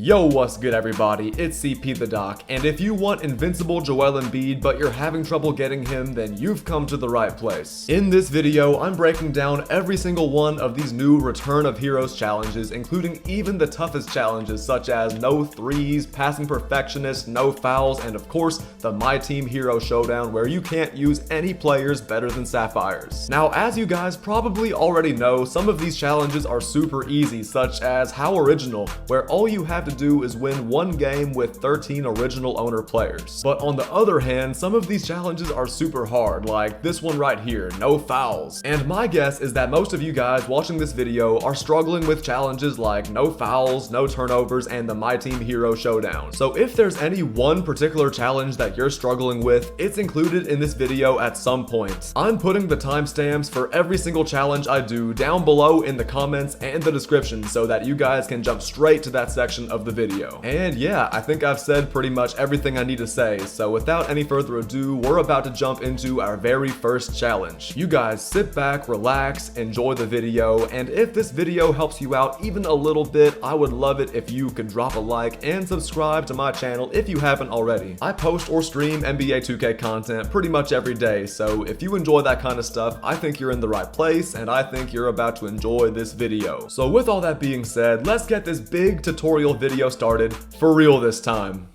Yo, what's good everybody, it's CP the Doc, and if you want Invincible Joel Embiid but you're having trouble getting him, then you've come to the right place. In this video, I'm breaking down every single one of these new Return of Heroes challenges, including even the toughest challenges such as no threes, passing perfectionist, no fouls, and of course, the My Team Hero Showdown where you can't use any players better than Sapphires. Now, as you guys probably already know, some of these challenges are super easy, such as How Original, where all you have to do is win one game with 13 original owner players. But on the other hand, some of these challenges are super hard, like this one right here, no fouls. And my guess is that most of you guys watching this video are struggling with challenges like no fouls, no turnovers, and the My Team Hero Showdown. So if there's any one particular challenge that you're struggling with, it's included in this video at some point. I'm putting the timestamps for every single challenge I do down below in the comments and the description so that you guys can jump straight to that section of the video. And yeah, I think I've said pretty much everything I need to say, so without any further ado, we're about to jump into our very first challenge. You guys sit back, relax, enjoy the video, and if this video helps you out even a little bit, I would love it if you could drop a like and subscribe to my channel if you haven't already. I post or stream NBA 2K content pretty much every day, so if you enjoy that kind of stuff, I think you're in the right place, and I think you're about to enjoy this video. So with all that being said, let's get this big tutorial video started, for real this time.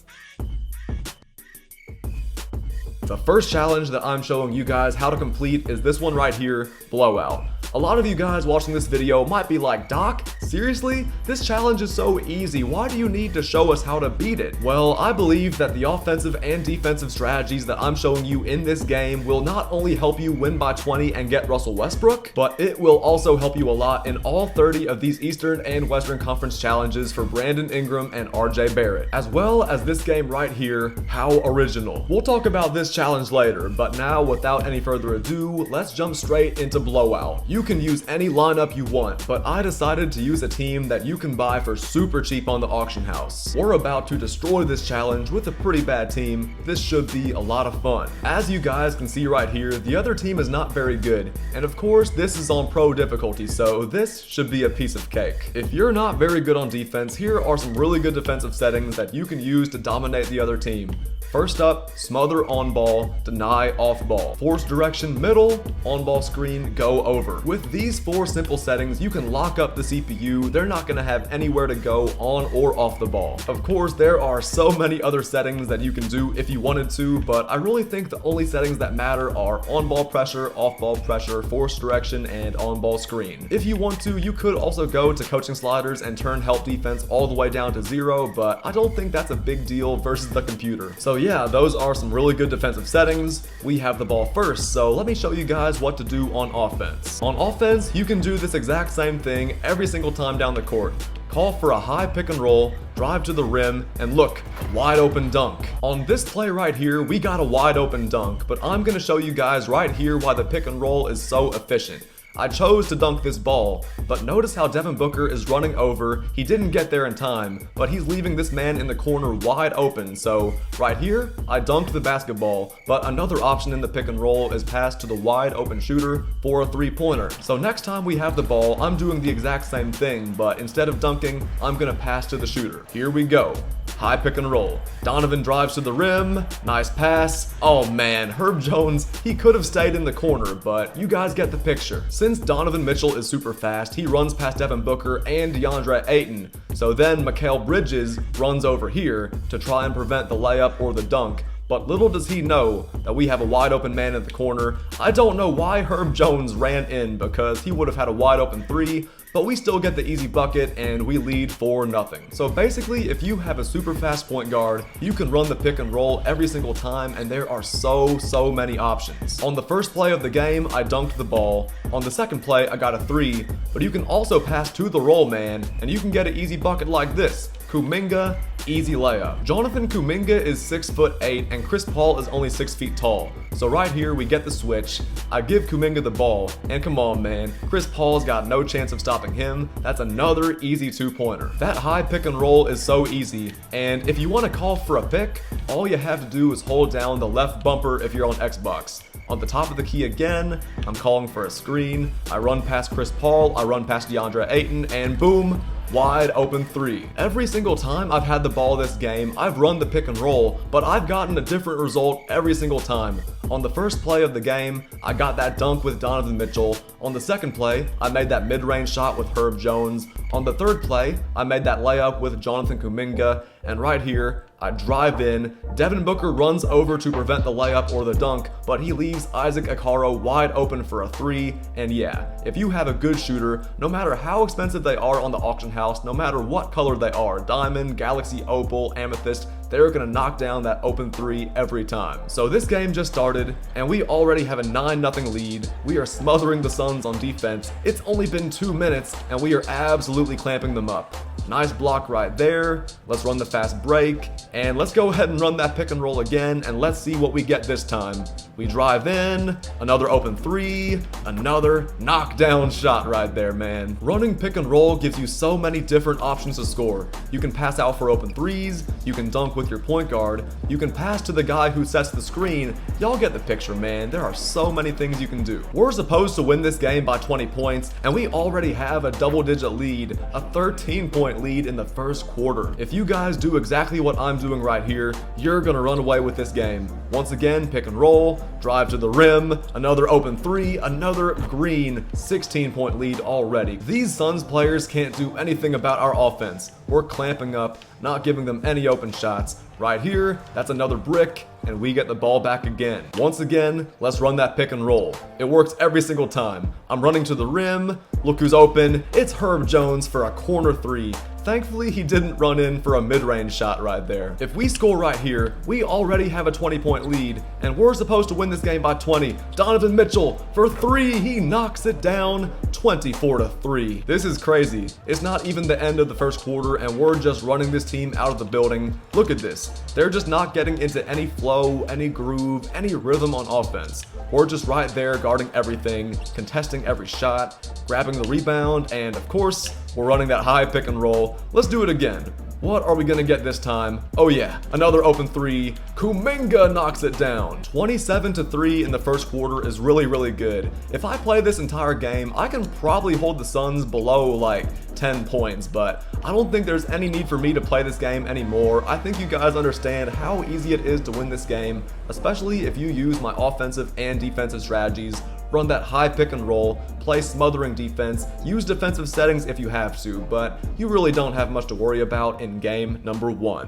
The first challenge that I'm showing you guys how to complete is this one right here, Blowout. A lot of you guys watching this video might be like, Doc, seriously? This challenge is so easy, why do you need to show us how to beat it? Well, I believe that the offensive and defensive strategies that I'm showing you in this game will not only help you win by 20 and get Russell Westbrook, but it will also help you a lot in all 30 of these Eastern and Western Conference challenges for Brandon Ingram and RJ Barrett, as well as this game right here, How Original. We'll talk about this challenge later, but now without any further ado, let's jump straight into Blowout. You can use any lineup you want, but I decided to use a team that you can buy for super cheap on the auction house. We're about to destroy this challenge with a pretty bad team. This should be a lot of fun. As you guys can see right here, the other team is not very good, and of course this is on pro difficulty, so this should be a piece of cake. If you're not very good on defense, here are some really good defensive settings that you can use to dominate the other team. First up, smother on ball, deny off ball, force direction middle, on ball screen, go over. With these four simple settings, you can lock up the CPU. They're not gonna have anywhere to go on or off the ball. Of course, there are so many other settings that you can do if you wanted to, but I really think the only settings that matter are on ball pressure, off ball pressure, force direction, and on ball screen. If you want to, you could also go to coaching sliders and turn help defense all the way down to 0, but I don't think that's a big deal versus the computer. So yeah, those are some really good defensive settings. We have the ball first, so let me show you guys what to do on offense. On offense, you can do this exact same thing every single time down the court. Call for a high pick and roll, drive to the rim, and look, wide open dunk. On this play right here, we got a wide open dunk, but I'm gonna show you guys right here why the pick and roll is so efficient. I chose to dunk this ball, but notice how Devin Booker is running over. He didn't get there in time, but he's leaving this man in the corner wide open. So right here, I dunked the basketball, but another option in the pick and roll is pass to the wide open shooter for a three-pointer. So next time we have the ball, I'm doing the exact same thing, but instead of dunking, I'm gonna pass to the shooter. Here we go. High pick and roll. Donovan drives to the rim. Nice pass. Oh man, Herb Jones, he could have stayed in the corner, but you guys get the picture. Since Donovan Mitchell is super fast, he runs past Devin Booker and DeAndre Ayton. So then Mikal Bridges runs over here to try and prevent the layup or the dunk. But little does he know that we have a wide open man in the corner. I don't know why Herb Jones ran in because he would have had a wide open three, but we still get the easy bucket and we lead 4-0. So basically, if you have a super fast point guard, you can run the pick and roll every single time, and there are so many options. On the first play of the game, I dunked the ball. On the second play, I got a 3, but you can also pass to the roll man, and you can get an easy bucket like this. Kuminga, easy layup. Jonathan Kuminga is 6'8" and Chris Paul is only 6 feet tall. So right here we get the switch. I give Kuminga the ball, and come on man, Chris Paul's got no chance of stopping him. That's another easy two-pointer. That high pick and roll is so easy, and if you want to call for a pick, all you have to do is hold down the left bumper if you're on Xbox. On the top of the key again, I'm calling for a screen. I run past Chris Paul, I run past DeAndre Ayton, and boom, wide open three. Every single time I've had the ball this game, I've run the pick and roll, but I've gotten a different result every single time. On the first play of the game, I got that dunk with Donovan Mitchell. On the second play, I made that mid-range shot with Herb Jones. On the third play, I made that layup with Jonathan Kuminga. And right here, I drive in. Devin Booker runs over to prevent the layup or the dunk, but he leaves Isaac Okoro wide open for a three. And yeah, if you have a good shooter, no matter how expensive they are on the auction house, no matter what color they are, diamond, galaxy, opal, amethyst, they're gonna knock down that open three every time. So this game just started, and we already have a 9-0 lead. We are smothering the Suns on defense. It's only been 2 minutes, and we are absolutely clamping them up. Nice block right there. Let's run the fast break, and let's go ahead and run that pick and roll again, and let's see what we get this time. We drive in, another open three, another knockdown shot right there, man. Running pick and roll gives you so many different options to score. You can pass out for open threes, you can dunk with your point guard, you can pass to the guy who sets the screen. Y'all get the picture, man. There are so many things you can do. We're supposed to win this game by 20 points, and we already have a double-digit lead, a 13-point lead in the first quarter. If you guys do exactly what I'm doing right here, you're gonna run away with this game. Once again, pick and roll, drive to the rim, another open three, another green, 16-point lead already. These Suns players can't do anything about our offense. We're clamping up, not giving them any open shots. Right here, that's another brick, and we get the ball back again. Once again, let's run that pick and roll. It works every single time. I'm running to the rim, look who's open, it's Herb Jones for a corner three. Thankfully, he didn't run in for a mid-range shot right there. If we score right here, we already have a 20-point lead, and we're supposed to win this game by 20. Donovan Mitchell for three, he knocks it down, 24-3. This is crazy. It's not even the end of the first quarter, and we're just running this team out of the building. Look at this. They're just not getting into any flow, any groove, any rhythm on offense. We're just right there guarding everything, contesting every shot, grabbing the rebound, and of course, we're running that high pick and roll. Let's do it again. What are we gonna get this time? Oh yeah, another open three. Kuminga knocks it down. 27-3 in the first quarter is really good. If I play this entire game, I can probably hold the Suns below like 10 points, but I don't think there's any need for me to play this game anymore. I think you guys understand how easy it is to win this game, especially if you use my offensive and defensive strategies. Run that high pick and roll, play smothering defense, use defensive settings if you have to, but you really don't have much to worry about in game number 1.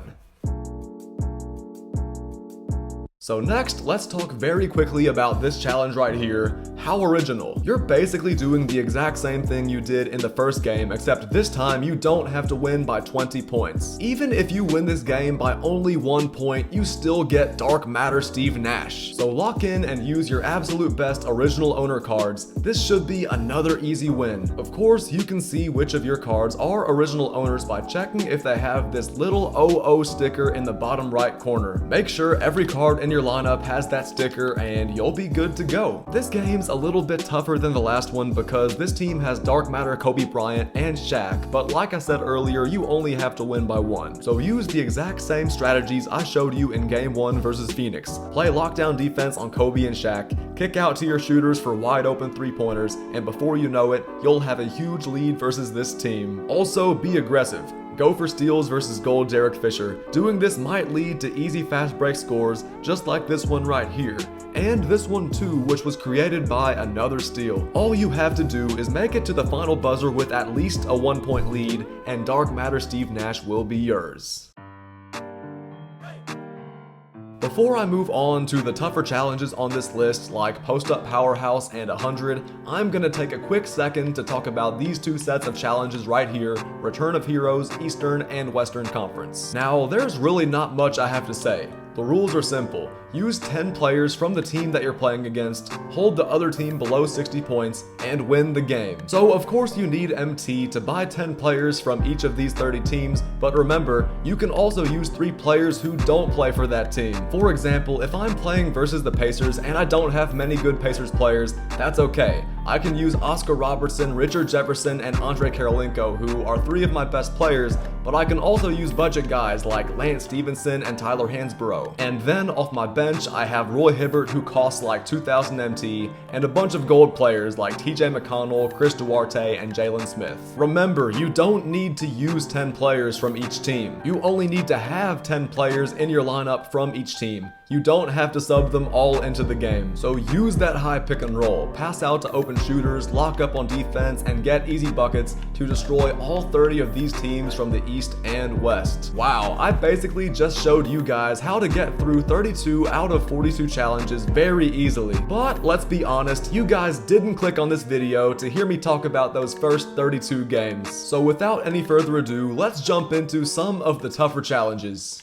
So next, let's talk very quickly about this challenge right here. How original. You're basically doing the exact same thing you did in the first game, except this time you don't have to win by 20 points. Even if you win this game by only 1 point, you still get Dark Matter Steve Nash. So lock in and use your absolute best original owner cards. This should be another easy win. Of course, you can see which of your cards are original owners by checking if they have this little OO sticker in the bottom right corner. Make sure every card in your lineup has that sticker and you'll be good to go. This game's a little bit tougher than the last one because this team has Dark Matter Kobe Bryant and Shaq, but like I said earlier, you only have to win by 1. So use the exact same strategies I showed you in game 1 versus Phoenix. Play lockdown defense on Kobe and Shaq, kick out to your shooters for wide open 3-pointers, and before you know it, you'll have a huge lead versus this team. Also, be aggressive. Go for steals versus gold Derek Fisher. Doing this might lead to easy fast break scores, just like this one right here. And this one too, which was created by another steal. All you have to do is make it to the final buzzer with at least a 1-point lead, and Dark Matter Steve Nash will be yours. Before I move on to the tougher challenges on this list, like Post Up Powerhouse and 100, I'm gonna take a quick second to talk about these two sets of challenges right here, Return of Heroes, Eastern and Western Conference. Now, there's really not much I have to say. The rules are simple. Use 10 players from the team that you're playing against, hold the other team below 60 points, and win the game. So of course you need MT to buy 10 players from each of these 30 teams, but remember, you can also use 3 players who don't play for that team. For example, if I'm playing versus the Pacers and I don't have many good Pacers players, that's okay. I can use Oscar Robertson, Richard Jefferson, and Andre Karolinko, who are 3 of my best players, but I can also use budget guys like Lance Stevenson and Tyler Hansborough. And then off my bench, I have Roy Hibbert, who costs like 2,000 MT, and a bunch of gold players like TJ McConnell, Chris Duarte, and Jalen Smith. Remember, you don't need to use 10 players from each team. You only need to have 10 players in your lineup from each team. You don't have to sub them all into the game. So use that high pick and roll, pass out to open shooters, lock up on defense, and get easy buckets to destroy all 30 of these teams from the East and West. Wow, I basically just showed you guys how to get through 32 out of 42 challenges very easily. But let's be honest, you guys didn't click on this video to hear me talk about those first 32 games. So without any further ado, let's jump into some of the tougher challenges.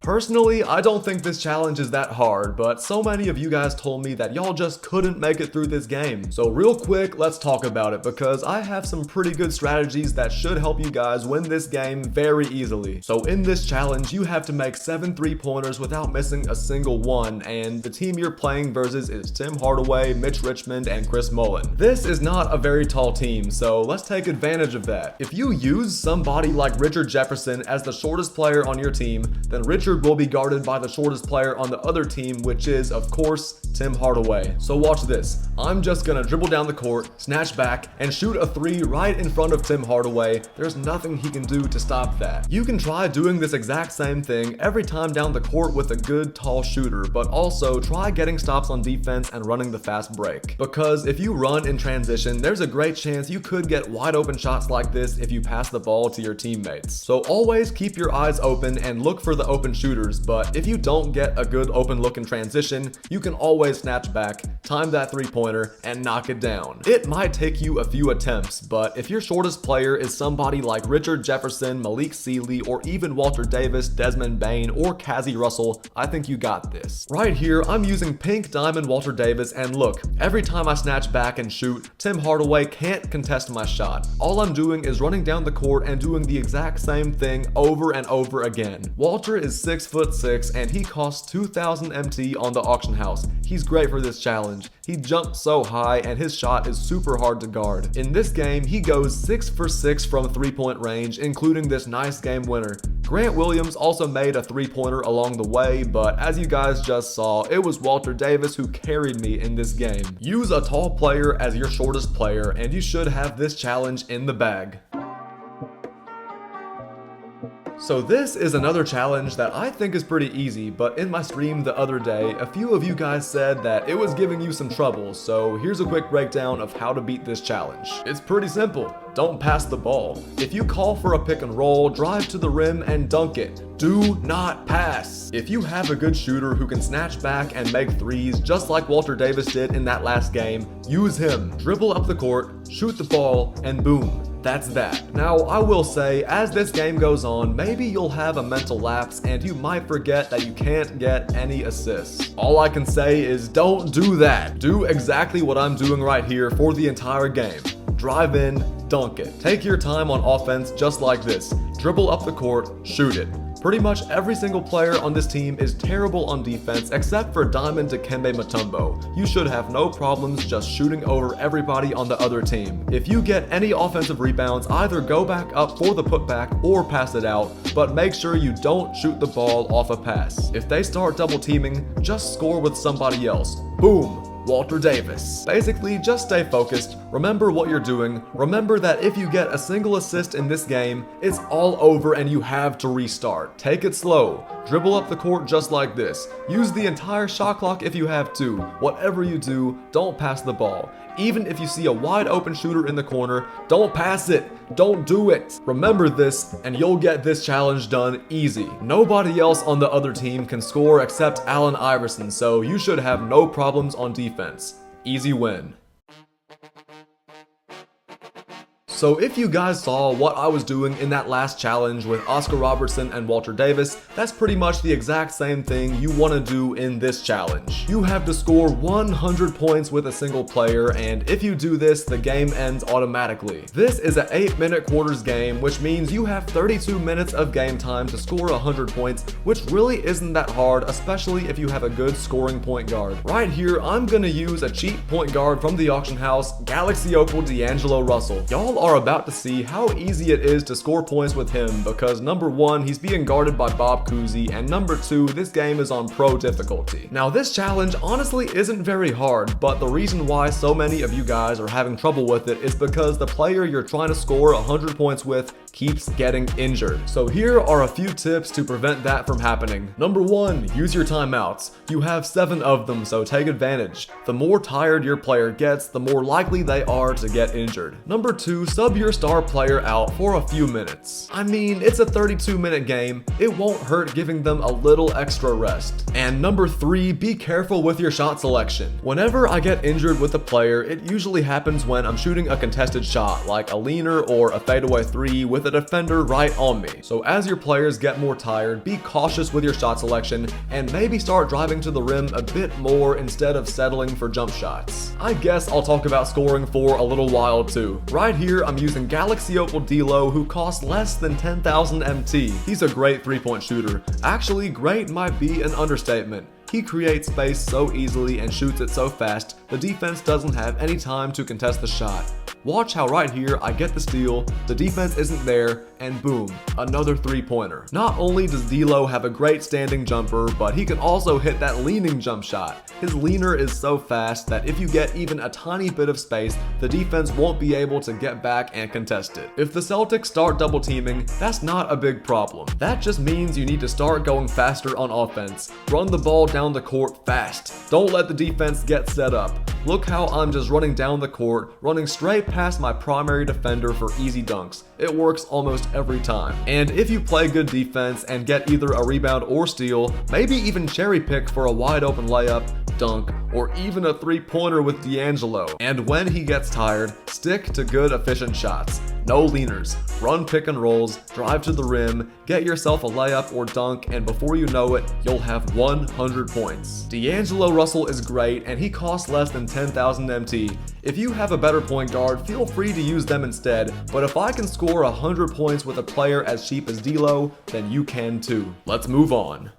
Personally, I don't think this challenge is that hard, but so many of you guys told me that y'all just couldn't make it through this game. So real quick, let's talk about it, because I have some pretty good strategies that should help you guys win this game very easily. So in this challenge, you have to make 7 3-pointers without missing a single one, and the team you're playing versus is Tim Hardaway, Mitch Richmond, and Chris Mullin. This is not a very tall team, so let's take advantage of that. If you use somebody like Richard Jefferson as the shortest player on your team, then Richard will be guarded by the shortest player on the other team, which is, of course, Tim Hardaway. So watch this. I'm just gonna dribble down the court, snatch back, and shoot a 3 right in front of Tim Hardaway. There's nothing he can do to stop that. You can try doing this exact same thing every time down the court with a good tall shooter, but also try getting stops on defense and running the fast break. Because if you run in transition, there's a great chance you could get wide open shots like this if you pass the ball to your teammates. So always keep your eyes open and look for the open shooters, but if you don't get a good open look in transition, you can always snatch back, time that 3-pointer, and knock it down. It might take you a few attempts, but if your shortest player is somebody like Richard Jefferson, Malik Sealy, or even Walter Davis, Desmond Bain, or Cassie Russell, I think you got this. Right here, I'm using Pink Diamond Walter Davis, and look, every time I snatch back and shoot, Tim Hardaway can't contest my shot. All I'm doing is running down the court and doing the exact same thing over and over again. Walter is 6'6", and he costs 2,000 MT on the auction house. He's great for this challenge. He jumps so high and his shot is super hard to guard. In this game, he goes 6 for 6 from 3-point range, including this nice game winner. Grant Williams also made a 3-pointer along the way, but as you guys just saw, it was Walter Davis who carried me in this game. Use a tall player as your shortest player, and you should have this challenge in the bag. So this is another challenge that I think is pretty easy, but in my stream the other day, a few of you guys said that it was giving you some trouble, so here's a quick breakdown of how to beat this challenge. It's pretty simple. Don't pass the ball. If you call for a pick and roll, drive to the rim and dunk it. Do not pass. If you have a good shooter who can snatch back and make threes just like Walter Davis did in that last game, use him. Dribble up the court, shoot the ball, and boom. That's that. Now, I will say, as this game goes on, maybe you'll have a mental lapse and you might forget that you can't get any assists. All I can say is don't do that. Do exactly what I'm doing right here for the entire game. Drive in, dunk it. Take your time on offense just like this. Dribble up the court, shoot it. Pretty much every single player on this team is terrible on defense except for Diamond Dikembe Mutombo. You should have no problems just shooting over everybody on the other team. If you get any offensive rebounds, either go back up for the putback or pass it out, but make sure you don't shoot the ball off a pass. If they start double teaming, just score with somebody else. Boom. Walter Davis. Basically, just stay focused, remember what you're doing, remember that if you get a single assist in this game, it's all over and you have to restart. Take it slow, dribble up the court just like this, use the entire shot clock if you have to. Whatever you do, don't pass the ball. Even if you see a wide open shooter in the corner, don't pass it. Don't do it. Remember this, and you'll get this challenge done easy. Nobody else on the other team can score except Allen Iverson, so you should have no problems on defense. Easy win. So if you guys saw what I was doing in that last challenge with Oscar Robertson and Walter Davis, that's pretty much the exact same thing you want to do in this challenge. You have to score 100 points with a single player, and if you do this, the game ends automatically. This is an 8-minute quarters game, which means you have 32 minutes of game time to score 100 points, which really isn't that hard, especially if you have a good scoring point guard. Right here, I'm gonna use a cheap point guard from the auction house, Galaxy Opal D'Angelo Russell. Y'all are about to see how easy it is to score points with him because number one, he's being guarded by Bob Cousy, and number two, this game is on pro difficulty. Now this challenge honestly isn't very hard, but the reason why so many of you guys are having trouble with it is because the player you're trying to score 100 points with keeps getting injured. So here are a few tips to prevent that from happening. Number one, use your timeouts. You have 7 of them, so take advantage. The more tired your player gets, the more likely they are to get injured. Number two, sub your star player out for a few minutes. I mean, it's a 32-minute game. It won't hurt giving them a little extra rest. And number three, be careful with your shot selection. Whenever I get injured with a player, it usually happens when I'm shooting a contested shot, like a leaner or a fadeaway three with a defender right on me. So as your players get more tired, be cautious with your shot selection and maybe start driving to the rim a bit more instead of settling for jump shots. I guess I'll talk about scoring for a little while too. Right here, I'm using Galaxy Opal D'Lo, who costs less than 10,000 MT. He's a great three-point shooter. Actually, great might be an understatement. He creates space so easily and shoots it so fast, the defense doesn't have any time to contest the shot. Watch how right here I get the steal, the defense isn't there, and boom, another three-pointer. Not only does D'Lo have a great standing jumper, but he can also hit that leaning jump shot. His leaner is so fast that if you get even a tiny bit of space, the defense won't be able to get back and contest it. If the Celtics start double teaming, that's not a big problem. That just means you need to start going faster on offense. Run the ball down the court fast. Don't let the defense get set up. Look how I'm just running down the court, running straight past my primary defender for easy dunks. It works almost every time. And if you play good defense and get either a rebound or steal, maybe even cherry pick for a wide open layup, dunk, or even a three-pointer with D'Angelo. And when he gets tired, stick to good efficient shots. No leaners. Run pick and rolls, drive to the rim, get yourself a layup or dunk, and before you know it, you'll have 100 points. D'Angelo Russell is great, and he costs less than 10,000 MT. If you have a better point guard, feel free to use them instead, but if I can score 100 points with a player as cheap as D'Lo, then you can too. Let's move on.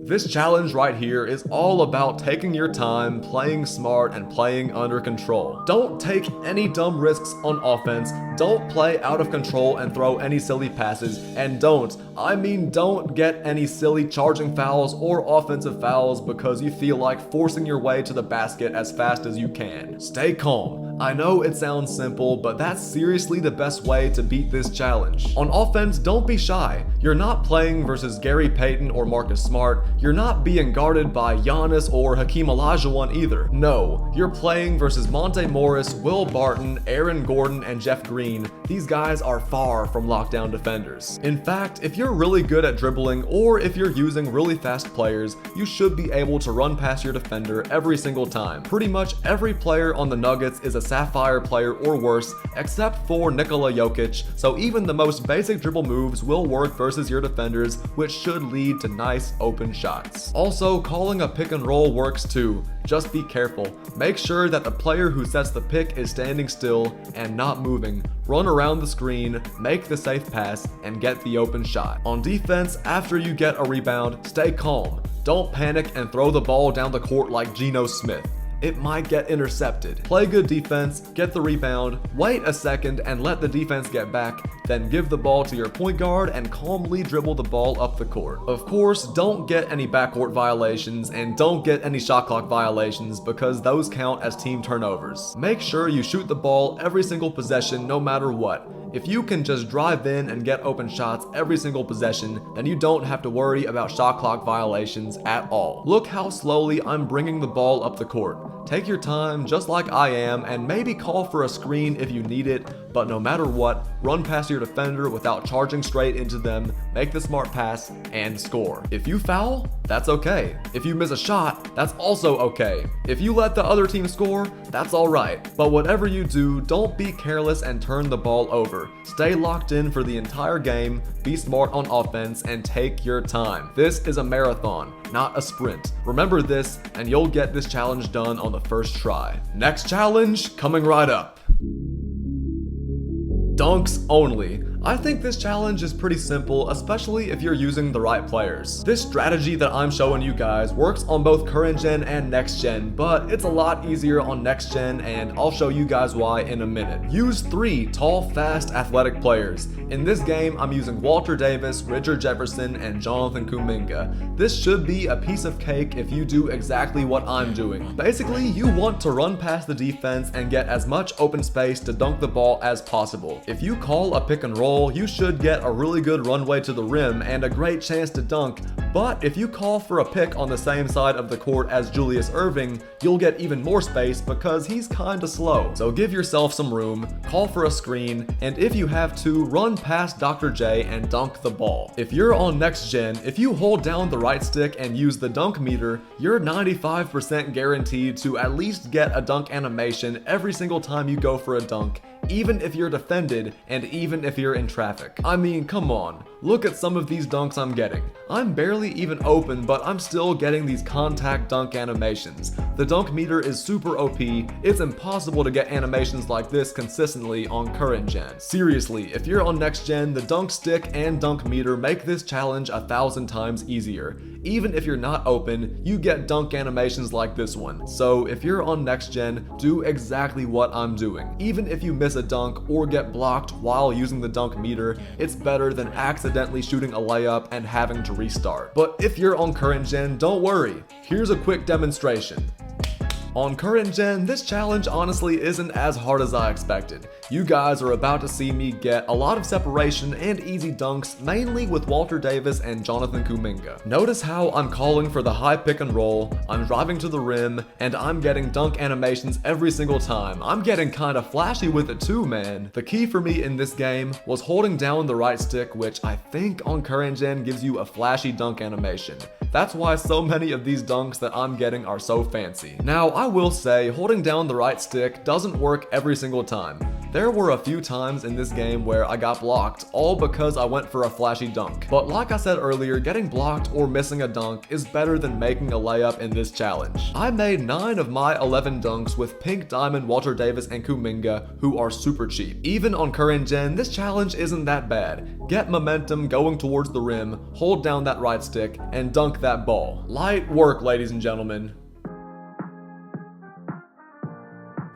This challenge right here is all about taking your time, playing smart, and playing under control. Don't take any dumb risks on offense, don't play out of control and throw any silly passes, and don't get any silly charging fouls or offensive fouls because you feel like forcing your way to the basket as fast as you can. Stay calm. I know it sounds simple, but that's seriously the best way to beat this challenge. On offense, don't be shy. You're not playing versus Gary Payton or Marcus Smart. You're not being guarded by Giannis or Hakeem Olajuwon either. No, you're playing versus Monte Morris, Will Barton, Aaron Gordon, and Jeff Green. These guys are far from lockdown defenders. In fact, if you're really good at dribbling or if you're using really fast players, you should be able to run past your defender every single time. Pretty much every player on the Nuggets is a Sapphire player or worse, except for Nikola Jokic, so even the most basic dribble moves will work versus your defenders, which should lead to nice open shots. Also, calling a pick and roll works too. Just be careful. Make sure that the player who sets the pick is standing still and not moving. Run around the screen, make the safe pass, and get the open shot. On defense, after you get a rebound, stay calm. Don't panic and throw the ball down the court like Geno Smith. It might get intercepted. Play good defense, get the rebound, wait a second and let the defense get back, then give the ball to your point guard and calmly dribble the ball up the court. Of course, don't get any backcourt violations and don't get any shot clock violations because those count as team turnovers. Make sure you shoot the ball every single possession no matter what. If you can just drive in and get open shots every single possession, then you don't have to worry about shot clock violations at all. Look how slowly I'm bringing the ball up the court. Take your time just like I am and maybe call for a screen if you need it, but no matter what, run past your defender without charging straight into them, make the smart pass, and score. If you foul, that's okay. If you miss a shot, that's also okay. If you let the other team score, that's alright. But whatever you do, don't be careless and turn the ball over. Stay locked in for the entire game, be smart on offense, and take your time. This is a marathon, not a sprint. Remember this, and you'll get this challenge done on the first try. Next challenge, coming right up. Dunks only. I think this challenge is pretty simple, especially if you're using the right players. This strategy that I'm showing you guys works on both current gen and next gen, but it's a lot easier on next gen, and I'll show you guys why in a minute. Use 3 tall, fast, athletic players. In this game, I'm using Walter Davis, Richard Jefferson, and Jonathan Kuminga. This should be a piece of cake if you do exactly what I'm doing. Basically, you want to run past the defense and get as much open space to dunk the ball as possible. If you call a pick and roll, you should get a really good runway to the rim and a great chance to dunk, but if you call for a pick on the same side of the court as Julius Erving, you'll get even more space because he's kinda slow. So give yourself some room, call for a screen, and if you have to, run past Dr. J and dunk the ball. If you're on next gen, if you hold down the right stick and use the dunk meter, you're 95% guaranteed to at least get a dunk animation every single time you go for a dunk, even if you're defended and even if you're in traffic. I mean, come on, look at some of these dunks I'm getting. I'm barely even open, but I'm still getting these contact dunk animations. The dunk meter is super OP. It's impossible to get animations like this consistently on current gen. Seriously, if you're on next gen, the dunk stick and dunk meter make this challenge 1,000 times easier. Even if you're not open, you get dunk animations like this one. So if you're on next gen, do exactly what I'm doing. Even if you miss a dunk or get blocked while using the dunk meter, it's better than accidentally shooting a layup and having to restart. But if you're on current gen, don't worry. Here's a quick demonstration. On current gen, this challenge honestly isn't as hard as I expected. You guys are about to see me get a lot of separation and easy dunks, mainly with Walter Davis and Jonathan Kuminga. Notice how I'm calling for the high pick and roll, I'm driving to the rim, and I'm getting dunk animations every single time. I'm getting kinda flashy with it too, man. The key for me in this game was holding down the right stick, which I think on current gen gives you a flashy dunk animation. That's why so many of these dunks that I'm getting are so fancy. Now, I will say, holding down the right stick doesn't work every single time. There were a few times in this game where I got blocked, all because I went for a flashy dunk. But like I said earlier, getting blocked or missing a dunk is better than making a layup in this challenge. I made 9 of my 11 dunks with Pink Diamond, Walter Davis, and Kuminga, who are super cheap. Even on current gen, this challenge isn't that bad. Get momentum going towards the rim, hold down that right stick, and dunk that ball. Light work, ladies and gentlemen.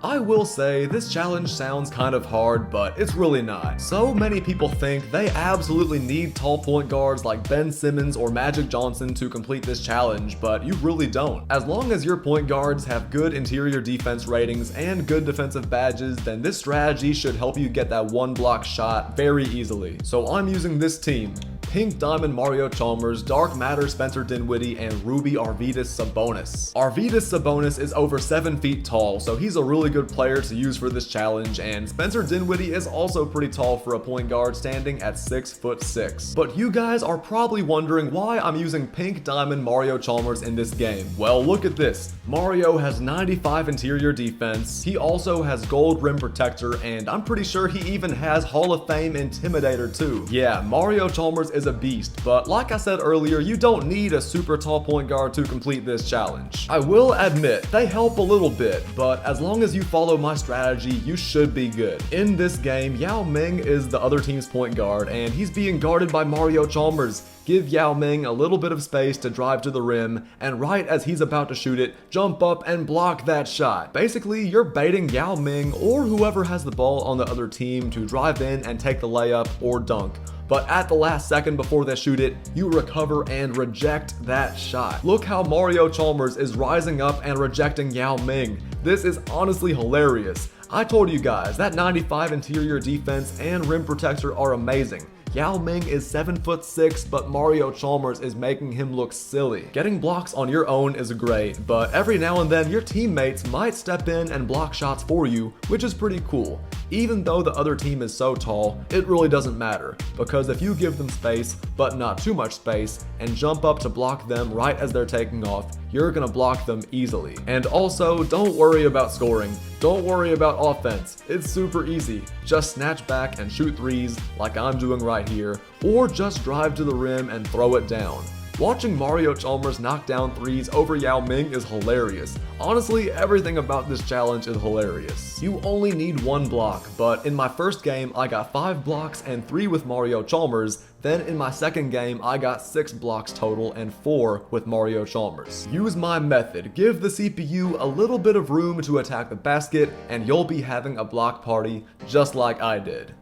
I will say, this challenge sounds kind of hard, but it's really not. So many people think they absolutely need tall point guards like Ben Simmons or Magic Johnson to complete this challenge, but you really don't. As long as your point guards have good interior defense ratings and good defensive badges, then this strategy should help you get that one block shot very easily. So I'm using this team: Pink Diamond Mario Chalmers, Dark Matter Spencer Dinwiddie, and Ruby Arvydas Sabonis. Arvydas Sabonis is over 7 feet tall, so he's a really good player to use for this challenge, and Spencer Dinwiddie is also pretty tall for a point guard, standing at 6'6". But you guys are probably wondering why I'm using Pink Diamond Mario Chalmers in this game. Well, look at this. Mario has 95 interior defense, he also has gold rim protector, and I'm pretty sure he even has Hall of Fame Intimidator too. Yeah, Mario Chalmers is a beast, but like I said earlier, you don't need a super tall point guard to complete this challenge. I will admit, they help a little bit, but as long as you follow my strategy, you should be good. In this game, Yao Ming is the other team's point guard, and he's being guarded by Mario Chalmers. Give Yao Ming a little bit of space to drive to the rim, and right as he's about to shoot it, jump up and block that shot. Basically, you're baiting Yao Ming or whoever has the ball on the other team to drive in and take the layup or dunk. But at the last second before they shoot it, you recover and reject that shot. Look how Mario Chalmers is rising up and rejecting Yao Ming. This is honestly hilarious. I told you guys, that 95 interior defense and rim protector are amazing. Yao Ming is 7'6", but Mario Chalmers is making him look silly. Getting blocks on your own is great, but every now and then your teammates might step in and block shots for you, which is pretty cool. Even though the other team is so tall, it really doesn't matter, because if you give them space, but not too much space, and jump up to block them right as they're taking off, you're gonna block them easily. And also, don't worry about scoring. Don't worry about offense. It's super easy. Just snatch back and shoot threes like I'm doing right here, or just drive to the rim and throw it down. Watching Mario Chalmers knock down threes over Yao Ming is hilarious. Honestly, everything about this challenge is hilarious. You only need one block, but in my first game, I got 5 blocks and 3 with Mario Chalmers. Then in my second game, I got 6 blocks total and 4 with Mario Chalmers. Use my method. Give the CPU a little bit of room to attack the basket, and you'll be having a block party just like I did.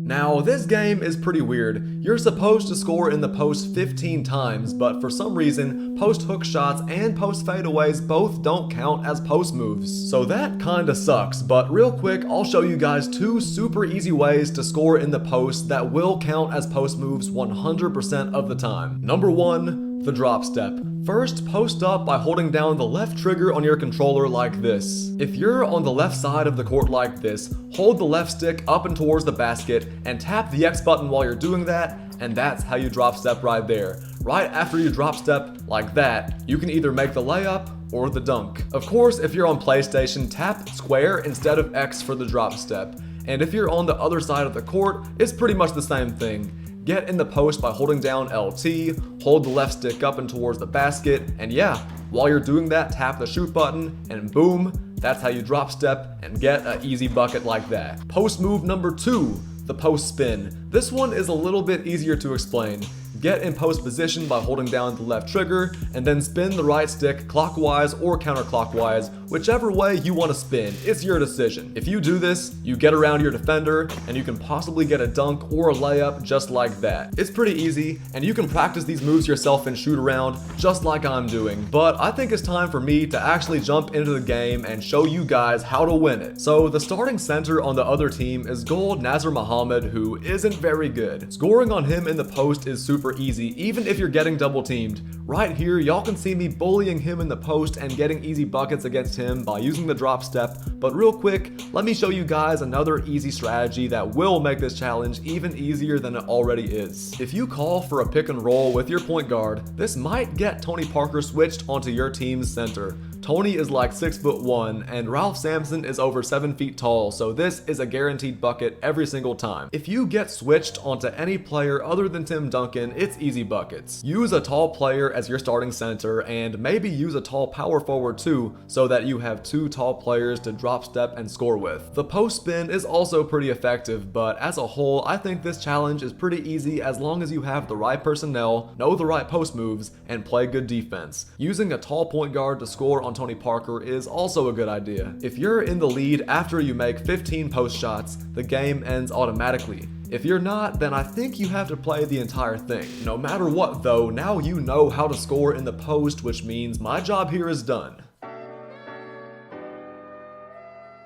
Now, this game is pretty weird. You're supposed to score in the post 15 times, but for some reason, post hook shots and post fadeaways both don't count as post moves. So that kinda sucks, but real quick, I'll show you guys 2 super easy ways to score in the post that will count as post moves 100% of the time. Number 1, the drop step. First, post up by holding down the left trigger on your controller like this. If you're on the left side of the court like this, hold the left stick up and towards the basket and tap the X button while you're doing that, and that's how you drop step right there. Right after you drop step like that, you can either make the layup or the dunk. Of course, if you're on PlayStation, tap square instead of X for the drop step. And if you're on the other side of the court, it's pretty much the same thing. Get in the post by holding down LT, hold the left stick up and towards the basket, and yeah, while you're doing that, tap the shoot button, and boom, that's how you drop step and get an easy bucket like that. Post move number 2, the post spin. This one is a little bit easier to explain. Get in post position by holding down the left trigger, and then spin the right stick clockwise or counterclockwise, whichever way you want to spin, it's your decision. If you do this, you get around your defender, and you can possibly get a dunk or a layup just like that. It's pretty easy, and you can practice these moves yourself and shoot around, just like I'm doing. But I think it's time for me to actually jump into the game and show you guys how to win it. So the starting center on the other team is Gold Nazar Muhammad, who isn't very good. Scoring on him in the post is super easy, even if you're getting double teamed. Right here, y'all can see me bullying him in the post and getting easy buckets against him by using the drop step. But real quick, let me show you guys another easy strategy that will make this challenge even easier than it already is. If you call for a pick and roll with your point guard, this might get Tony Parker switched onto your team's center. Tony is like 6'1", and Ralph Sampson is over 7 feet tall, so this is a guaranteed bucket every single time. If you get switched onto any player other than Tim Duncan, it's easy buckets. Use a tall player as your starting center, and maybe use a tall power forward too, so that you have 2 tall players to drop step and score with. The post spin is also pretty effective, but as a whole, I think this challenge is pretty easy as long as you have the right personnel, know the right post moves, and play good defense. Using a tall point guard to score on Tony Parker is also a good idea. If you're in the lead after you make 15 post shots, the game ends automatically. If you're not, then I think you have to play the entire thing. No matter what though, now you know how to score in the post, which means my job here is done.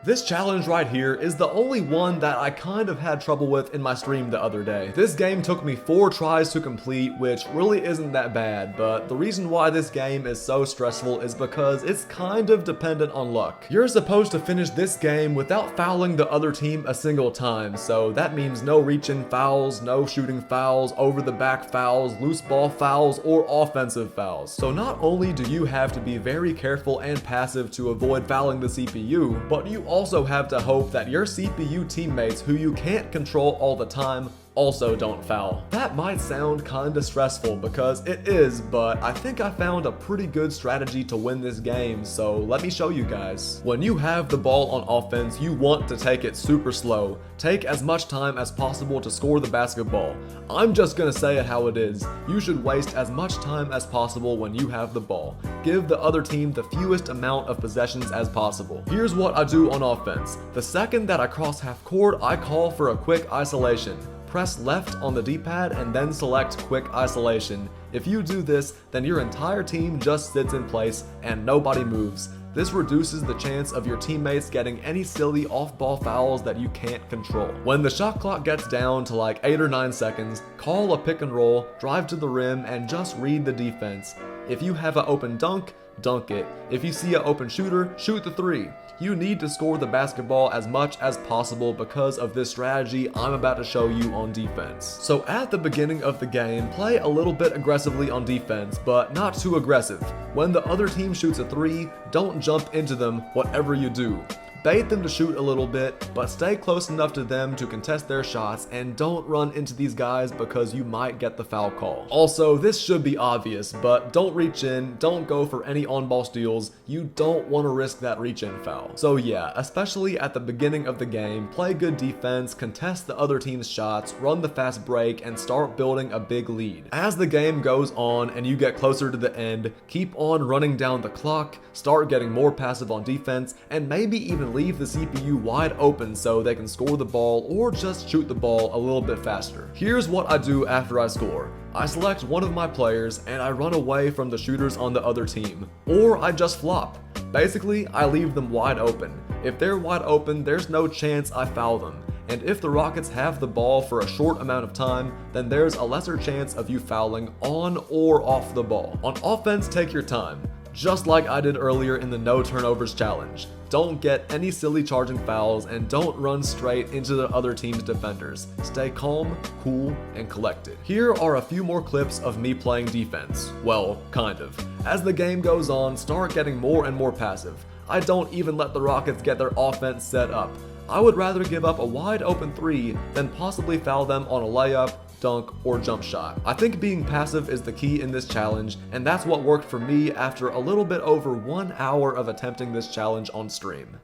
This challenge right here is the only one that I kind of had trouble with in my stream the other day. This game took me 4 tries to complete, which really isn't that bad, but the reason why this game is so stressful is because it's kind of dependent on luck. You're supposed to finish this game without fouling the other team a single time, so that means no reach-in fouls, no shooting fouls, over-the-back fouls, loose ball fouls, or offensive fouls. So not only do you have to be very careful and passive to avoid fouling the CPU, but you also have to hope that your CPU teammates, who you can't control all the time, also don't foul. That might sound kinda stressful because it is, but I think I found a pretty good strategy to win this game, so let me show you guys. When you have the ball on offense, you want to take it super slow. Take as much time as possible to score the basketball. I'm just gonna say it how it is. You should waste as much time as possible when you have the ball. Give the other team the fewest amount of possessions as possible. Here's what I do on offense. The second that I cross half court, I call for a quick isolation. Press left on the D-pad and then select quick isolation. If you do this, then your entire team just sits in place and nobody moves. This reduces the chance of your teammates getting any silly off-ball fouls that you can't control. When the shot clock gets down to like 8 or 9 seconds, call a pick and roll, drive to the rim, and just read the defense. If you have an open dunk, dunk it. If you see an open shooter, shoot the three. You need to score the basketball as much as possible because of this strategy I'm about to show you on defense. So at the beginning of the game, play a little bit aggressively on defense, but not too aggressive. When the other team shoots a three, don't jump into them whatever you do. Bait them to shoot a little bit, but stay close enough to them to contest their shots, and don't run into these guys because you might get the foul call. Also, this should be obvious, but don't reach in, don't go for any on-ball steals. You don't want to risk that reach-in foul. So yeah, especially at the beginning of the game, play good defense, contest the other team's shots, run the fast break, and start building a big lead. As the game goes on and you get closer to the end, keep on running down the clock, start getting more passive on defense, and maybe even leave the CPU wide open so they can score the ball or just shoot the ball a little bit faster. Here's what I do after I score. I select one of my players and I run away from the shooters on the other team. Or I just flop. Basically, I leave them wide open. If they're wide open, there's no chance I foul them. And if the Rockets have the ball for a short amount of time, then there's a lesser chance of you fouling on or off the ball. On offense, take your time. Just like I did earlier in the no turnovers challenge. Don't get any silly charging fouls and don't run straight into the other team's defenders. Stay calm, cool, and collected. Here are a few more clips of me playing defense. Well, kind of. As the game goes on, start getting more and more passive. I don't even let the Rockets get their offense set up. I would rather give up a wide open three than possibly foul them on a layup, dunk, or jump shot. I think being passive is the key in this challenge, and that's what worked for me after a little bit over 1 hour of attempting this challenge on stream.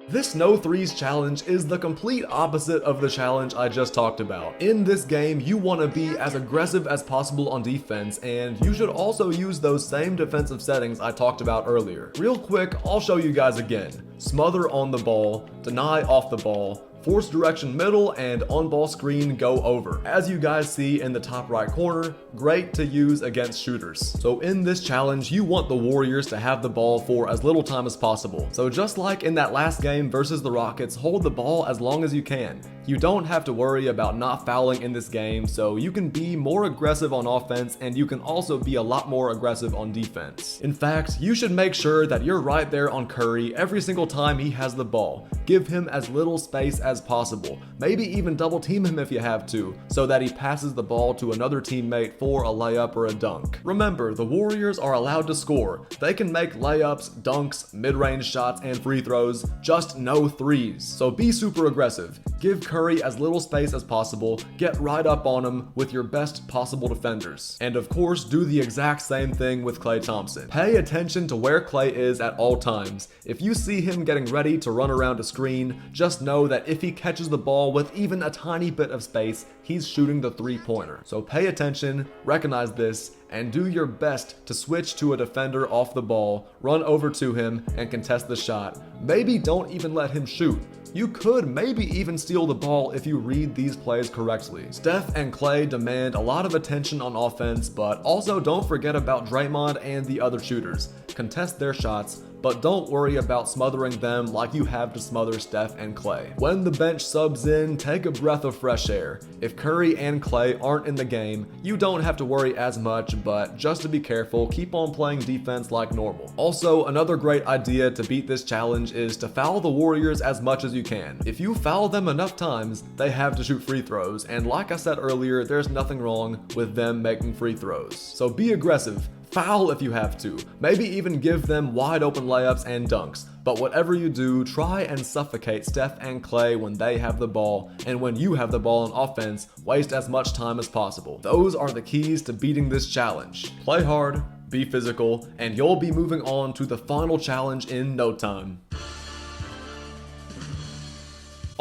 This no threes challenge is the complete opposite of the challenge I just talked about. In this game, you want to be as aggressive as possible on defense, and you should also use those same defensive settings I talked about earlier. Real quick, I'll show you guys again. Smother on the ball, deny off the ball, force direction middle, and on-ball screen go over. As you guys see in the top right corner, great to use against shooters. So in this challenge, you want the Warriors to have the ball for as little time as possible. So just like in that last game versus the Rockets, hold the ball as long as you can. You don't have to worry about not fouling in this game, so you can be more aggressive on offense and you can also be a lot more aggressive on defense. In fact, you should make sure that you're right there on Curry every single time he has the ball. Give him as little space as possible. Maybe even double team him if you have to, so that he passes the ball to another teammate for a layup or a dunk. Remember, the Warriors are allowed to score. They can make layups, dunks, mid-range shots, and free throws, just no threes. So be super aggressive. Give Curry as little space as possible, get right up on him with your best possible defenders. And of course, do the exact same thing with Klay Thompson. Pay attention to where Klay is at all times. If you see him getting ready to run around a screen, just know that if he catches the ball with even a tiny bit of space, he's shooting the three-pointer. So pay attention, recognize this, and do your best to switch to a defender off the ball, run over to him, and contest the shot. Maybe don't even let him shoot. You could maybe even steal the ball if you read these plays correctly. Steph and Klay demand a lot of attention on offense, but also don't forget about Draymond and the other shooters. Contest their shots, but don't worry about smothering them like you have to smother Steph and Klay. When the bench subs in, take a breath of fresh air. If Curry and Klay aren't in the game, you don't have to worry as much, but just to be careful, keep on playing defense like normal. Also, another great idea to beat this challenge is to foul the Warriors as much as you can. If you foul them enough times, they have to shoot free throws, and like I said earlier, there's nothing wrong with them making free throws. So be aggressive. Foul if you have to. Maybe even give them wide open layups and dunks. But whatever you do, try and suffocate Steph and Klay when they have the ball, and when you have the ball on offense, waste as much time as possible. Those are the keys to beating this challenge. Play hard, be physical, and you'll be moving on to the final challenge in no time.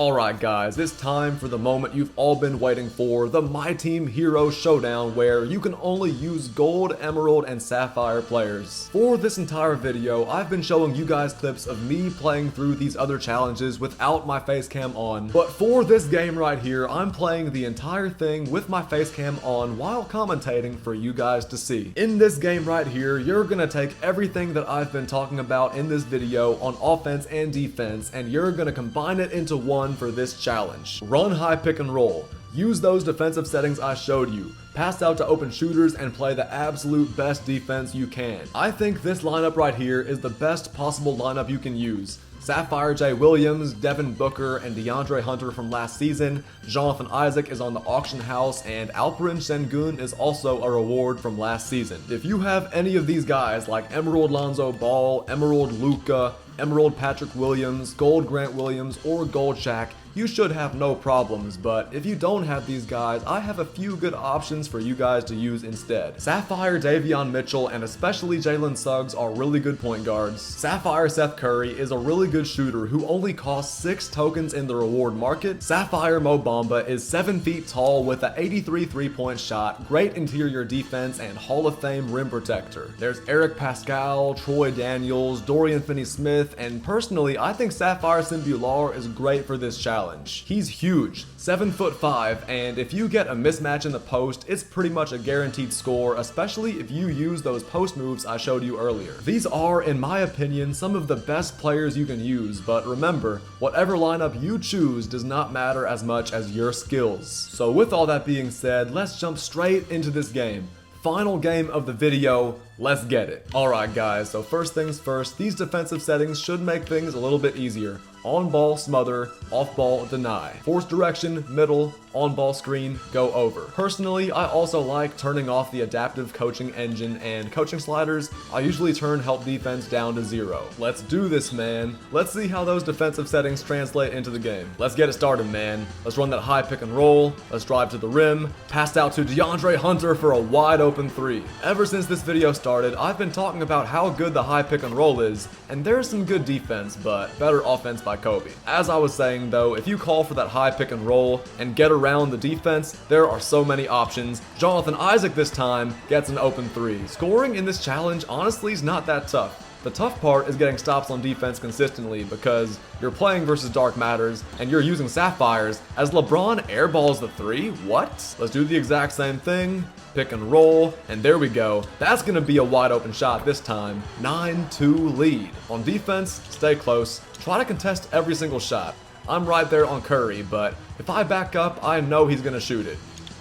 Alright guys, it's time for the moment you've all been waiting for, the My Team Hero Showdown, where you can only use Gold, Emerald, and Sapphire players. For this entire video, I've been showing you guys clips of me playing through these other challenges without my face cam on, but for this game right here, I'm playing the entire thing with my face cam on while commentating for you guys to see. In this game right here, you're gonna take everything that I've been talking about in this video on offense and defense, and you're gonna combine it into one for this challenge. Run high pick and roll. Use those defensive settings I showed you. Pass out to open shooters and play the absolute best defense you can. I think this lineup right here is the best possible lineup you can use. Sapphire J. Williams, Devin Booker, and DeAndre Hunter from last season. Jonathan Isaac is on the auction house, and Alperen Sengun is also a reward from last season. If you have any of these guys like Emerald Lonzo Ball, Emerald Luka, Emerald Patrick Williams, Gold Grant Williams, or Gold Shaq, you should have no problems, but if you don't have these guys, I have a few good options for you guys to use instead. Sapphire Davion Mitchell and especially Jalen Suggs are really good point guards. Sapphire Seth Curry is a really good shooter who only costs 6 tokens in the reward market. Sapphire Mo Bamba is 7 feet tall with an 83 3-point shot, great interior defense, and Hall of Fame rim protector. There's Eric Pascal, Troy Daniels, Dorian Finney-Smith, and personally, I think Sapphire Simbular is great for this challenge. He's huge, 7'5", and if you get a mismatch in the post, it's pretty much a guaranteed score, especially if you use those post moves I showed you earlier. These are, in my opinion, some of the best players you can use, but remember, whatever lineup you choose does not matter as much as your skills. So with all that being said, let's jump straight into this game. Final game of the video, let's get it. Alright guys, so first things first, these defensive settings should make things a little bit easier. On ball, smother, off ball, deny. Force direction, middle, on ball screen, go over. Personally, I also like turning off the adaptive coaching engine and coaching sliders. I usually turn help defense down to 0. Let's do this, man. Let's see how those defensive settings translate into the game. Let's get it started, man. Let's run that high pick and roll. Let's drive to the rim. Passed out to DeAndre Hunter for a wide open 3. Ever since this video started, I've been talking about how good the high pick and roll is, and there's some good defense, but better offense by Kobe. As I was saying though, if you call for that high pick and roll and get around the defense, there are so many options. Jonathan Isaac this time gets an open 3. Scoring in this challenge honestly is not that tough. The tough part is getting stops on defense consistently because you're playing versus Dark Matters and you're using Sapphires as LeBron airballs the 3? What? Let's do the exact same thing. Pick and roll, and there we go. That's gonna be a wide open shot this time. 9-2 lead. On defense, stay close. Try to contest every single shot. I'm right there on Curry, but if I back up, I know he's gonna shoot it.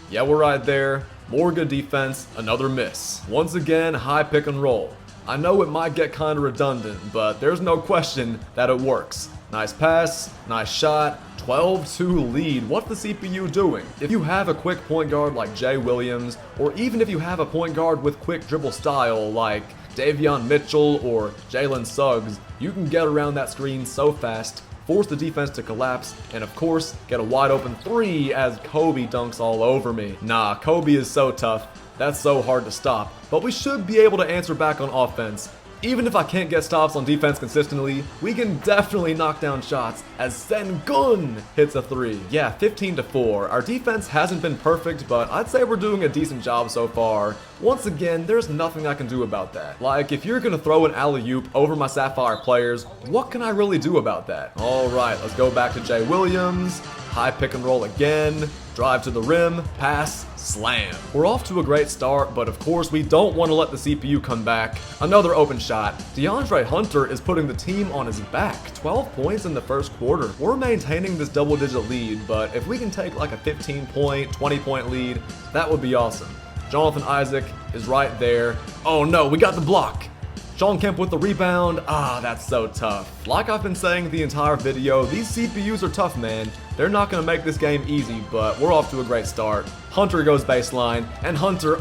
Yeah, we're right there. More good defense, another miss. Once again, high pick and roll. I know it might get kinda redundant, but there's no question that it works. Nice pass, nice shot, 12-2 lead. What's the CPU doing? If you have a quick point guard like Jay Williams, or even if you have a point guard with quick dribble style like Davion Mitchell or Jalen Suggs, you can get around that screen so fast, force the defense to collapse, and of course, get a wide open 3 as Kobe dunks all over me. Nah, Kobe is so tough. That's so hard to stop, but we should be able to answer back on offense. Even if I can't get stops on defense consistently, we can definitely knock down shots as Sengun hits a 3. Yeah, 15-4. Our defense hasn't been perfect, but I'd say we're doing a decent job so far. Once again, there's nothing I can do about that. Like, if you're gonna throw an alley-oop over my Sapphire players, what can I really do about that? Alright, let's go back to Jay Williams. High pick and roll again. Drive to the rim, pass, slam. We're off to a great start, but of course we don't want to let the CPU come back. Another open shot. DeAndre Hunter is putting the team on his back. 12 points in the first quarter. We're maintaining this double-digit lead, but if we can take like a 15-point, 20-point lead, that would be awesome. Jonathan Isaac is right there. Oh no, we got the block. Shawn Kemp with the rebound. Ah, that's so tough. Like I've been saying the entire video, these CPUs are tough, man. They're not gonna make this game easy, but we're off to a great start. Hunter goes baseline, and Hunter,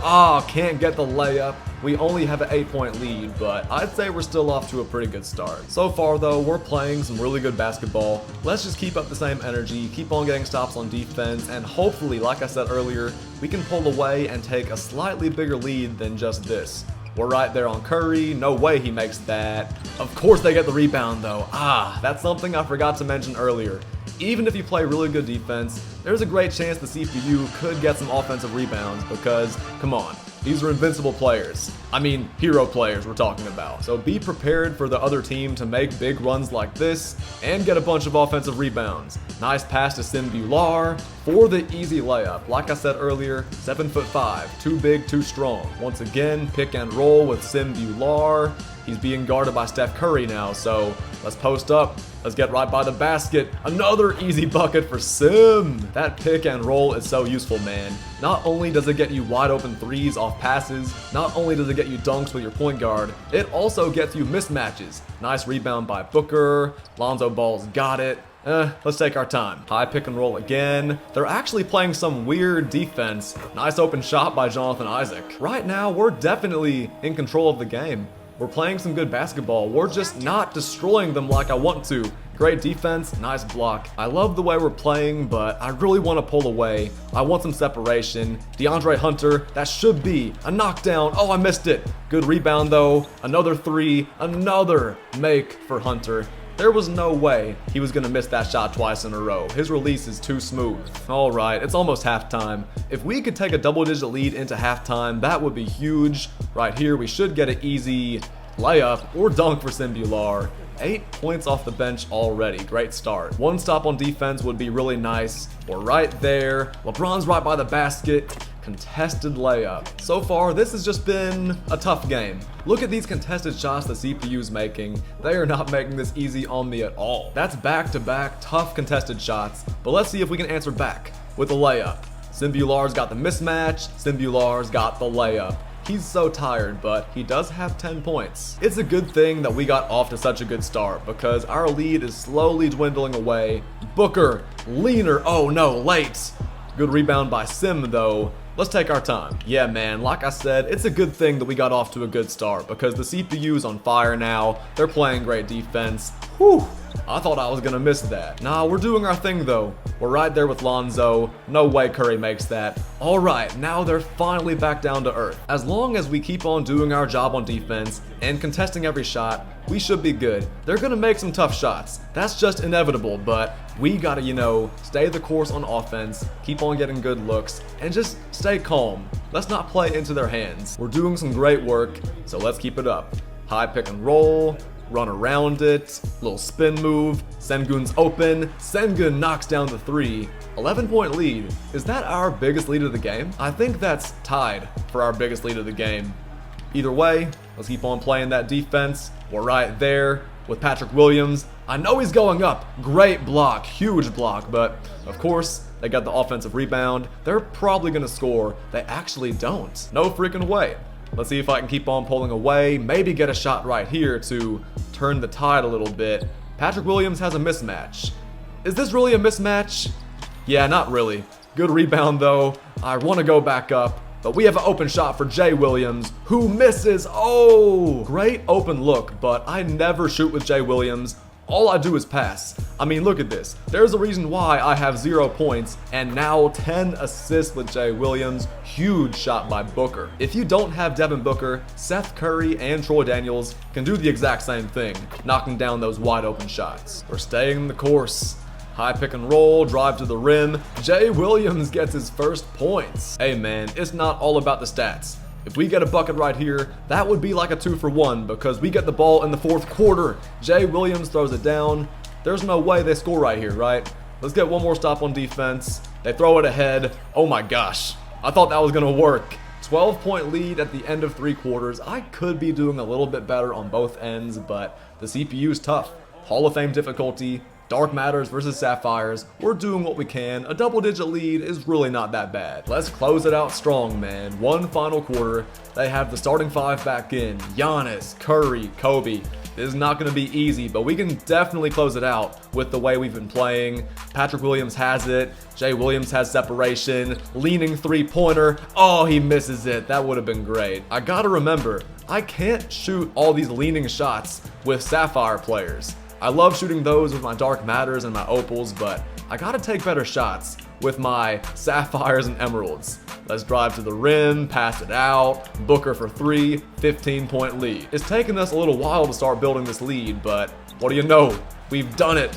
can't get the layup. We only have an 8-point lead, but I'd say we're still off to a pretty good start. So far though, we're playing some really good basketball. Let's just keep up the same energy, keep on getting stops on defense, and hopefully, like I said earlier, we can pull away and take a slightly bigger lead than just this. We're right there on Curry. No way he makes that. Of course they get the rebound though. That's something I forgot to mention earlier. Even if you play really good defense, there's a great chance the CPU could get some offensive rebounds because, come on, these are invincible players. I mean, hero players we're talking about. So be prepared for the other team to make big runs like this and get a bunch of offensive rebounds. Nice pass to Simbular for the easy layup. Like I said earlier, 7'5", too big, too strong. Once again, pick and roll with Simbular. He's being guarded by Steph Curry now, so let's post up. Let's get right by the basket. Another easy bucket for Sim. That pick and roll is so useful, man. Not only does it get you wide open threes off passes, not only does it get you dunks with your point guard, it also gets you mismatches. Nice rebound by Booker. Lonzo Ball's got it. Let's take our time. High pick and roll again. They're actually playing some weird defense. Nice open shot by Jonathan Isaac. Right now, we're definitely in control of the game. We're playing some good basketball. We're just not destroying them like I want to. Great defense, nice block. I love the way we're playing, but I really want to pull away. I want some separation. DeAndre Hunter, that should be a knockdown. Oh, I missed it. Good rebound though. Another three, another make for Hunter. There was no way he was going to miss that shot twice in a row. His release is too smooth. All right, it's almost halftime. If we could take a double-digit lead into halftime, that would be huge. Right here, we should get an easy layup or dunk for Simbular. 8 points off the bench already. Great start. One stop on defense would be really nice. We're right there. LeBron's right by the basket. Contested layup. So far, this has just been a tough game. Look at these contested shots the CPU's making. They are not making this easy on me at all. That's back-to-back tough contested shots, but let's see if we can answer back with a layup. Simbular's got the mismatch. Simbular's got the layup. He's so tired, but he does have 10 points. It's a good thing that we got off to such a good start because our lead is slowly dwindling away. Booker, leaner, oh no, late. Good rebound by Sim though. Let's take our time. Yeah, man, like I said, it's a good thing that we got off to a good start because the CPU's on fire now. They're playing great defense. Whew, I thought I was gonna miss that. Nah, we're doing our thing though. We're right there with Lonzo. No way Curry makes that. All right, now they're finally back down to earth. As long as we keep on doing our job on defense and contesting every shot, we should be good. They're gonna make some tough shots. That's just inevitable, but we gotta, stay the course on offense, keep on getting good looks, and just stay calm. Let's not play into their hands. We're doing some great work, so let's keep it up. High pick and roll, run around it, little spin move, Sengun's open, Sengun knocks down the three. 11-point lead. Is that our biggest lead of the game? I think that's tied for our biggest lead of the game. Either way, let's keep on playing that defense. We're right there with Patrick Williams. I know he's going up. Great block, huge block, but of course, they got the offensive rebound. They're probably gonna score. They actually don't. No freaking way. Let's see if I can keep on pulling away, maybe get a shot right here to turn the tide a little bit. Patrick Williams has a mismatch. Is this really a mismatch? Yeah, not really. Good rebound though. I want to go back up, but we have an open shot for Jay Williams, who misses. Oh, great open look, but I never shoot with Jay Williams. All I do is pass. I mean, look at this. There's a reason why I have 0 points and now 10 assists with Jay Williams. Huge shot by Booker. If you don't have Devin Booker, Seth Curry and Troy Daniels can do the exact same thing, knocking down those wide open shots. We're staying the course. High pick and roll, drive to the rim. Jay Williams gets his first points. Hey man, it's not all about the stats. If we get a bucket right here, that would be like a 2-for-1 because we get the ball in the fourth quarter. Jay Williams throws it down. There's no way they score right here, right? Let's get one more stop on defense. They throw it ahead. Oh my gosh. I thought that was going to work. 12-point lead at the end of 3 quarters. I could be doing a little bit better on both ends, but the CPU's tough. Hall of Fame difficulty. Dark Matters versus Sapphires. We're doing what we can. A double-digit lead is really not that bad. Let's close it out strong, man. One final quarter. They have the starting 5 back in. Giannis, Curry, Kobe. This is not going to be easy, but we can definitely close it out with the way we've been playing. Patrick Williams has it. Jay Williams has separation. Leaning 3-pointer. Oh, he misses it. That would have been great. I gotta remember, I can't shoot all these leaning shots with Sapphire players. I love shooting those with my Dark Matters and my Opals, but I gotta take better shots with my Sapphires and Emeralds. Let's drive to the rim, pass it out, Booker for 3, 15-point lead. It's taken us a little while to start building this lead, but what do you know? We've done it.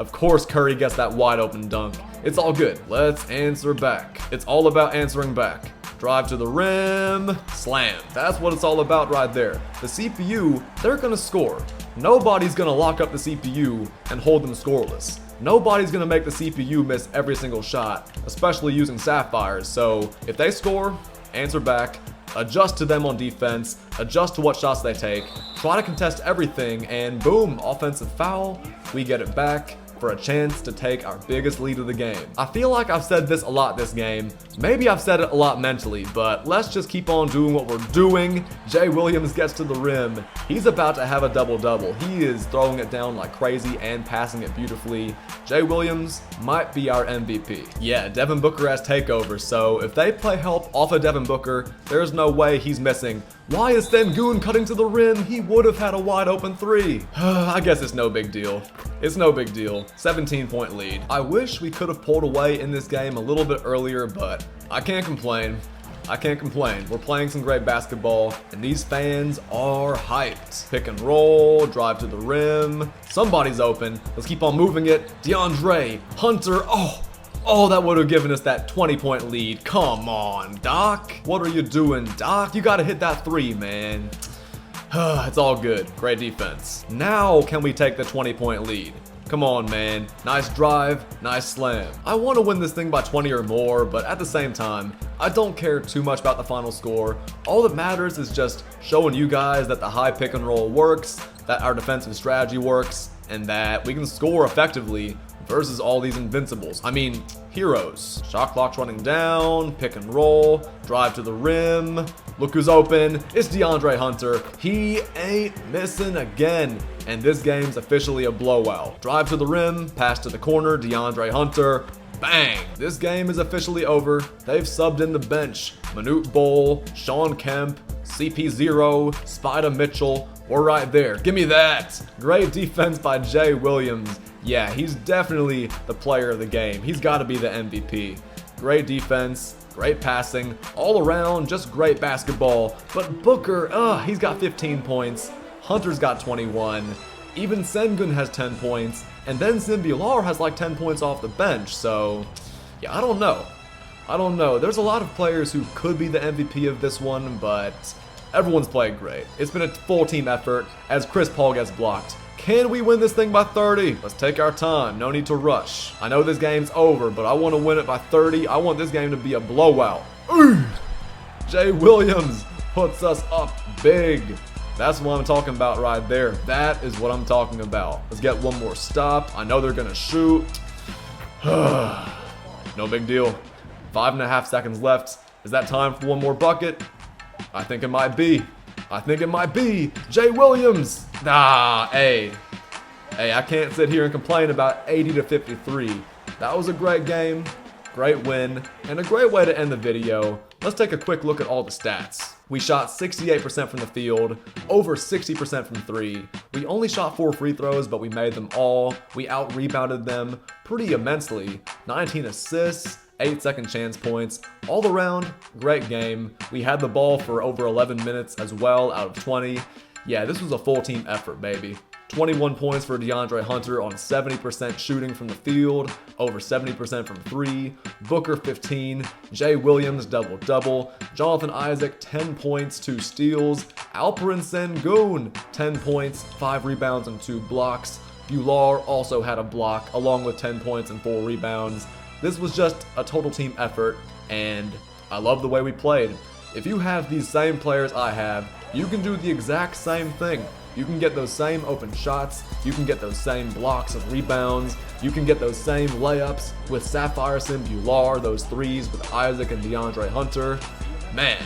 Of course Curry gets that wide open dunk. It's all good. Let's answer back. It's all about answering back. Drive to the rim, slam. That's what it's all about right there. The CPU, they're gonna score. Nobody's gonna lock up the CPU and hold them scoreless. Nobody's gonna make the CPU miss every single shot, especially using Sapphires. So if they score, answer back, adjust to them on defense, adjust to what shots they take, try to contest everything, and boom, offensive foul, we get it back for a chance to take our biggest lead of the game. I feel like I've said this a lot this game. Maybe I've said it a lot mentally, but let's just keep on doing what we're doing. Jay Williams gets to the rim. He's about to have a double-double. He is throwing it down like crazy and passing it beautifully. Jay Williams might be our MVP. Yeah, Devin Booker has takeover, so if they play help off of Devin Booker, there's no way he's missing. Why is Sengun cutting to the rim? He would have had a wide open three. I guess it's no big deal. It's no big deal. 17-point lead. I wish we could have pulled away in this game a little bit earlier, but I can't complain. I can't complain. We're playing some great basketball, and these fans are hyped. Pick and roll, drive to the rim. Somebody's open. Let's keep on moving it. DeAndre, Hunter, oh, that would have given us that 20-point lead. Come on, Doc. What are you doing, Doc? You gotta hit that three, man. It's all good. Great defense. Now can we take the 20-point lead? Come on, man. Nice drive, nice slam. I want to win this thing by 20 or more, but at the same time, I don't care too much about the final score. All that matters is just showing you guys that the high pick and roll works, that our defensive strategy works, and that we can score effectively versus all these invincibles. I mean, heroes. Shot clock's running down, pick and roll, drive to the rim. Look who's open. It's DeAndre Hunter. He ain't missing again. And this game's officially a blowout. Drive to the rim, pass to the corner, DeAndre Hunter. Bang! This game is officially over. They've subbed in the bench. Manute Bowl, Shawn Kemp, CP0, Spider Mitchell. We're right there. Give me that. Great defense by Jay Williams. Yeah, he's definitely the player of the game. He's got to be the MVP. Great defense, great passing, all around, just great basketball. But Booker, he's got 15 points. Hunter's got 21. Even Sengun has 10 points. And then Simbular has like 10 points off the bench. So, yeah, I don't know. I don't know. There's a lot of players who could be the MVP of this one, but everyone's played great. It's been a full team effort as Chris Paul gets blocked. Can we win this thing by 30? Let's take our time. No need to rush. I know this game's over, but I want to win it by 30. I want this game to be a blowout. Jay Williams puts us up big. That's what I'm talking about right there. That is what I'm talking about. Let's get one more stop. I know they're going to shoot. No big deal. 5.5 seconds left. Is that time for one more bucket? I think it might be. I think it might be. Jay Williams. Hey, I can't sit here and complain about 80-53. That was a great game, great win, and a great way to end the video. Let's take a quick look at all the stats. We shot 68% from the field, over 60% from three. We only shot 4 free throws, but we made them all. We out-rebounded them pretty immensely. 19 assists, 8 second chance points. All around, great game. We had the ball for over 11 minutes as well out of 20. Yeah, this was a full team effort, baby. 21 points for DeAndre Hunter on 70% shooting from the field, over 70% from three. Booker 15, Jay Williams double-double, Jonathan Isaac 10 points, 2 steals, Alperen Sengun 10 points, 5 rebounds and 2 blocks. Bular also had a block along with 10 points and 4 rebounds. This was just a total team effort, and I love the way we played. If you have these same players I have, you can do the exact same thing. You can get those same open shots, you can get those same blocks of rebounds, you can get those same layups with Sapphire Simbular, those threes with Isaac and DeAndre Hunter. Man,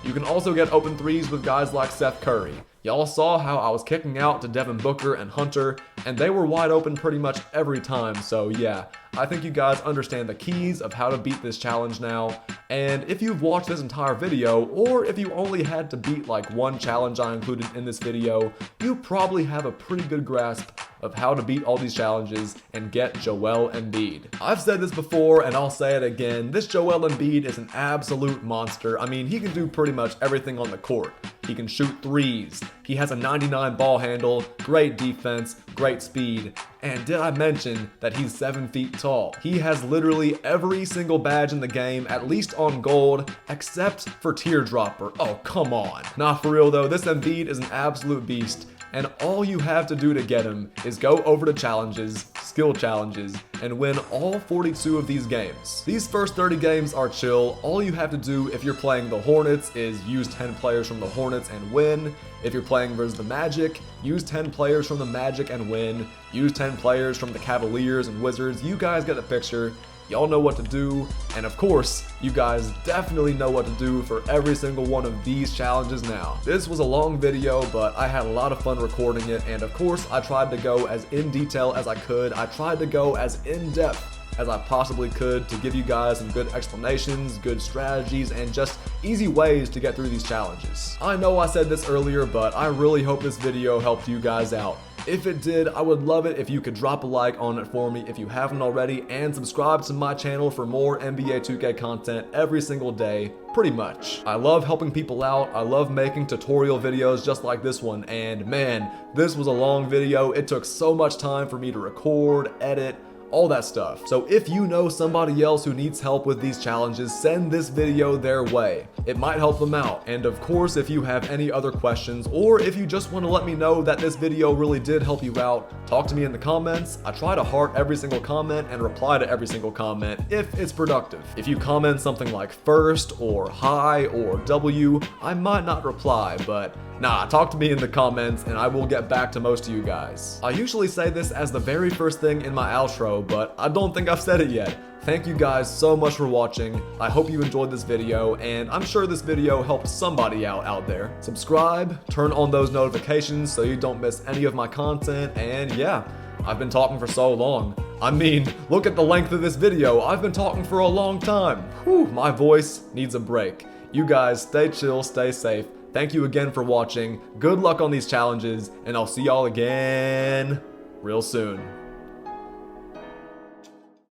you can also get open threes with guys like Seth Curry. Y'all saw how I was kicking out to Devin Booker and Hunter, and they were wide open pretty much every time, so yeah, I think you guys understand the keys of how to beat this challenge now. And if you've watched this entire video, or if you only had to beat like one challenge I included in this video, you probably have a pretty good grasp of how to beat all these challenges and get Joel Embiid. I've said this before and I'll say it again, this Joel Embiid is an absolute monster. I mean, he can do pretty much everything on the court. he can shoot threes, he has a 99 ball handle, great defense, great speed, and did I mention that he's 7 feet tall? He has literally every single badge in the game, at least on gold, except for teardropper. Oh, come on. Nah, for real though, this Embiid is an absolute beast, and all you have to do to get him is go over to challenges, skill challenges, and win all 42 of these games. These first 30 games are chill. All you have to do if you're playing the Hornets is use 10 players from the Hornets and win. If you're playing versus the Magic, use 10 players from the Magic and win. Use 10 players from the Cavaliers and Wizards. You guys get the picture. Y'all know what to do, and of course, you guys definitely know what to do for every single one of these challenges now. This was a long video, but I had a lot of fun recording it, and of course, I tried to go as in detail as I could. I tried to go as in depth as I possibly could to give you guys some good explanations, good strategies, and just easy ways to get through these challenges. I know I said this earlier, but I really hope this video helped you guys out. If it did, I would love it if you could drop a like on it for me if you haven't already, and subscribe to my channel for more NBA 2K content every single day, pretty much. I love helping people out, I love making tutorial videos just like this one, and man, this was a long video. It took so much time for me to record, edit, all that stuff. So if you know somebody else who needs help with these challenges, send this video their way. It might help them out. And of course, if you have any other questions, or if you just want to let me know that this video really did help you out, talk to me in the comments. I try to heart every single comment and reply to every single comment if it's productive. If you comment something like first or hi or W, I might not reply, but nah, talk to me in the comments and I will get back to most of you guys. I usually say this as the very first thing in my outro, but I don't think I've said it yet. Thank you guys so much for watching. I hope you enjoyed this video, and I'm sure this video helped somebody out there. Subscribe, turn on those notifications so you don't miss any of my content, and yeah, I've been talking for so long. I mean, look at the length of this video. I've been talking for a long time. Whew, my voice needs a break. You guys stay chill, stay safe. Thank you again for watching. Good luck on these challenges, and I'll see y'all again real soon.